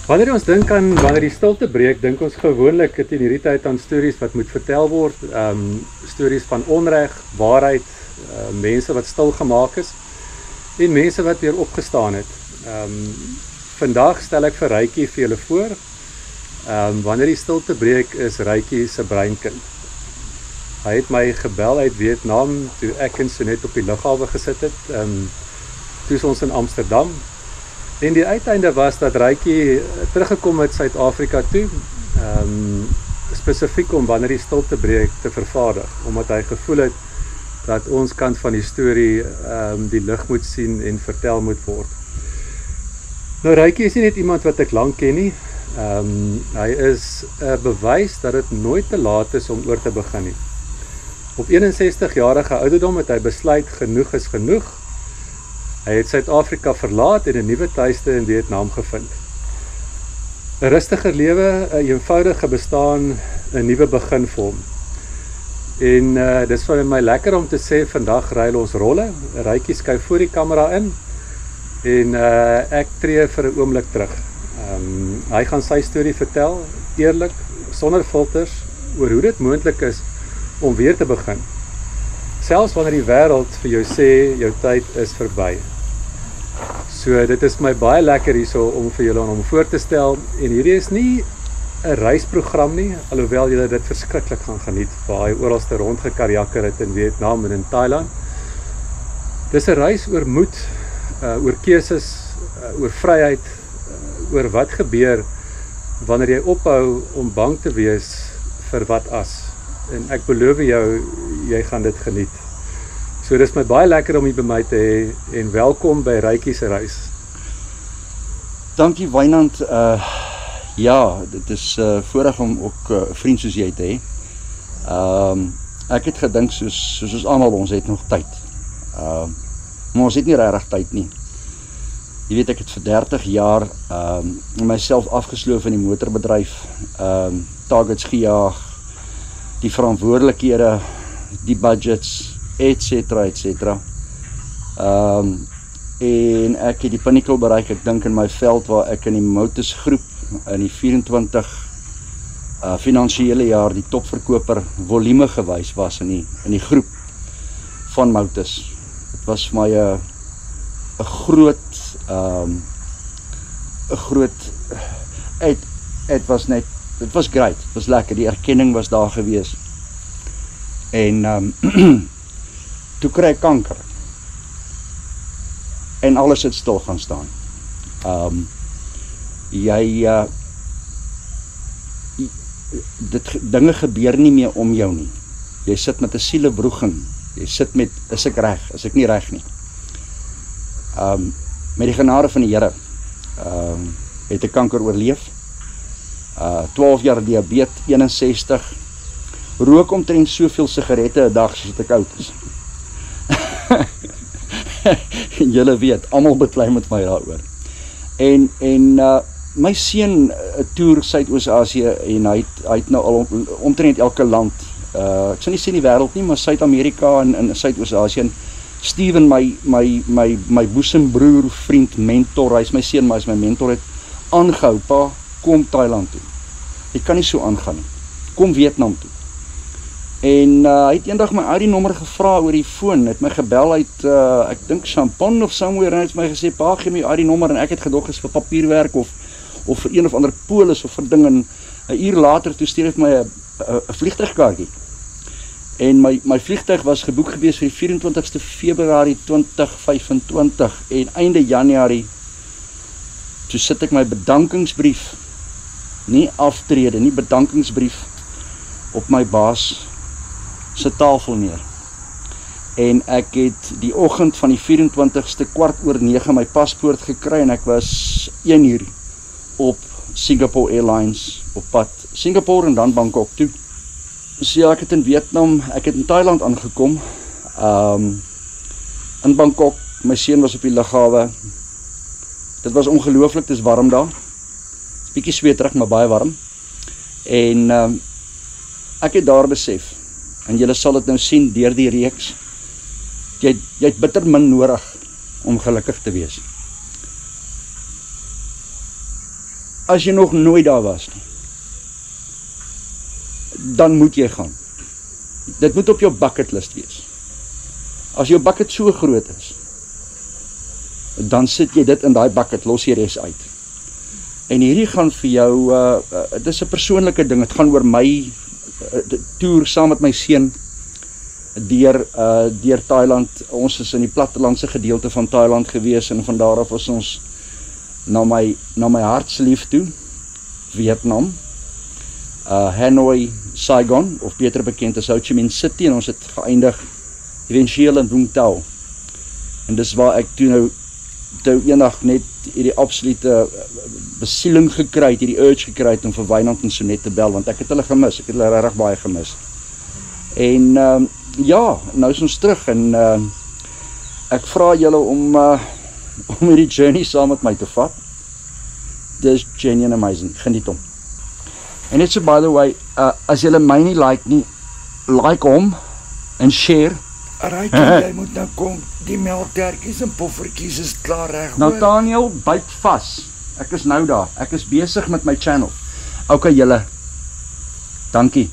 Wanneer ons dink aan wanneer die stilte breek, dink ons gewoonlik in hierdie tyd aan stories wat moet vertel word, stories van onreg, waarheid, mense wat stil gemaak is en mense wat weer opgestaan het. Vandag stel ek vir Rykie vir julle voor. Wanneer die stilte breek is Rykie se breinkind. Hy het my gebel uit Vietnam toe ek en Sonet op die lughawe gesit het. Toe is ons in Amsterdam. En die uiteinde was dat Rykie teruggekom het Suid-Afrika toe, spesifiek om wanneer die stilte breek te vervaardig, omdat hy gevoel het dat ons kant van die storie die lig moet sien en vertel moet word. Nou Rykie is nie net iemand wat ek lank ken nie, hy is 'n bewys dat dit nooit te laat is om oor te begin nie. Op 61-jarige ouderdom het hy besluit genoeg is genoeg. Hy het Suid-Afrika verlaat en 'n nuwe tuiste in Vietnam gevind. 'n Rustiger lewe, 'n eenvoudige bestaan, 'n nuwe begin vir hom. En dis vir my lekker om te sê, vandag ruil ons rolle. Rykie skuif voor die kamera in en ek tree vir 'n oomblik terug. Hy gaan sy storie vertel, eerlik, sonder filters, oor hoe dit moontlik is om weer te begin. Selfs wanneer die wêreld vir jou sê, jou tyd is verby. So dit is my baie lekker hierso om vir julle aan hom voor te stel, en hierdie is nie 'n reisprogram nie, alhoewel julle dit verskriklik gaan geniet, waar hy oralste rondgekarjakker het in Vietnam en in Thailand. Dis 'n reis oor moed, oor keuses, oor vryheid, oor wat gebeur wanneer jy ophou om bang te wees vir wat as. En ek beloof jou, jy gaan dit geniet. So dis my baie lekker om hier by my te hê, en welkom by Rykie se reis. Dankie Wynand, ja, dit is voorreg om ook 'n vriend soos jy te hê. Ek het gedink soos ons almal, ons het nog tyd. Maar ons het nie regtig tyd nie. Jy weet, ek het vir 30 jaar myself afgesloof in die motorbedryf, targets gejaag, die verantwoordelikhede, die budgets, etcetera, etcetera. En ek het die pinnacle bereik, ek dink in my veld, waar ek in die Motus groep, in die 24 finansiële jaar, die topverkoper volume gewys was in die groep van Motus. Het was vir my 'n groot, het was great, het was lekker, die erkenning was daar gewees. En toe kry ek kanker. En alles het stil gaan staan. Dinge gebeur nie meer om jou nie. Jy sit met 'n sielewroeging. Jy sit met, is ek reg, is ek nie reg nie. Met die genade van die Here het ek kanker oorleef. 12 jaar diabetes, 61. Rook omtrent soveel sigarette 'n dag soos ek oud is. En julle weet, almal beklei met my daaroor. En my seun toer Suidoos-Asië, en hy het nou al omtrent elke land, ek sal nie sê die wêreld nie, maar Suid-Amerika en Suidoos-Asië. En Steven, my boesembroer, vriend, mentor, hy is my seun, maar hy is my mentor, het aangehou, pa, kom Thailand toe. Jy kan nie so aangaan nie. Kom Vietnam toe. En hy het eendag my ID-nommer gevra oor die foon, het my gebel uit, ek dink Champagne of somewhere, en hy het my gesê, pa, gee my ID-nommer, en ek het gedog is vir papierwerk, of vir een of ander polis, of vir ding, en 'n uur later, toe stuur het my 'n vliegtuigkaartjie. En my vliegtuig was geboek gewees vir die 24ste Februarie 2025, en einde Januarie, toe sit ek my bedankingsbrief, nie aftrede, nie bedankingsbrief, op my baas se tafel neer. En ek het die oggend van die 24ste 8:15 my paspoort gekry en ek was 1 uur op Singapore Airlines op pad Singapore en dan Bangkok toe. So ja, ek het in Vietnam, ek het in Thailand aangekom. In Bangkok, my seun was op die lughawe. Dit was ongelooflik, dit is warm daar. Dit is bietjie sweterig, maar baie warm. En ek het daar besef, en julle sal dit nou sien deur die reeks, jy het bitter min nodig om gelukkig te wees. As jy nog nooit daar was nie, dan moet jy gaan. Dit moet op jou bucketlist wees. As jou bucket so groot is, dan sit jy dit in daai bucket, los jy res uit. En hierdie gaan vir jou, dit is 'n persoonlike ding, dit gaan oor my toer saam met my seun deur Thailand. Ons is in die plattelandse gedeelte van Thailand gewees en van daar af was ons na my hartslief toe, Vietnam, Hanoi, Saigon, of beter bekend as Ho Chi Minh City, en ons het geëindig eventueel in Vung Tau. En dis waar ek toe eendag net hierdie absolute besieling gekry het, hierdie urge gekry het om vir Wynand en Sonet te bel, want ek het hulle gemis, ek het hulle regtig baie gemis. En ja, nou is ons terug en ek vra julle om hierdie journey saam met my te vat. Dis genuine amazing, geniet hom. En net so by the way, as julle my nie like nie, like hom en share. Alright, jy moet nou kom, die melktertjies en poffertjies is klaar reg hoor. Nathaniel, byt vas. Ek is nou daar, ek is besig met my channel. Okay julle, dankie.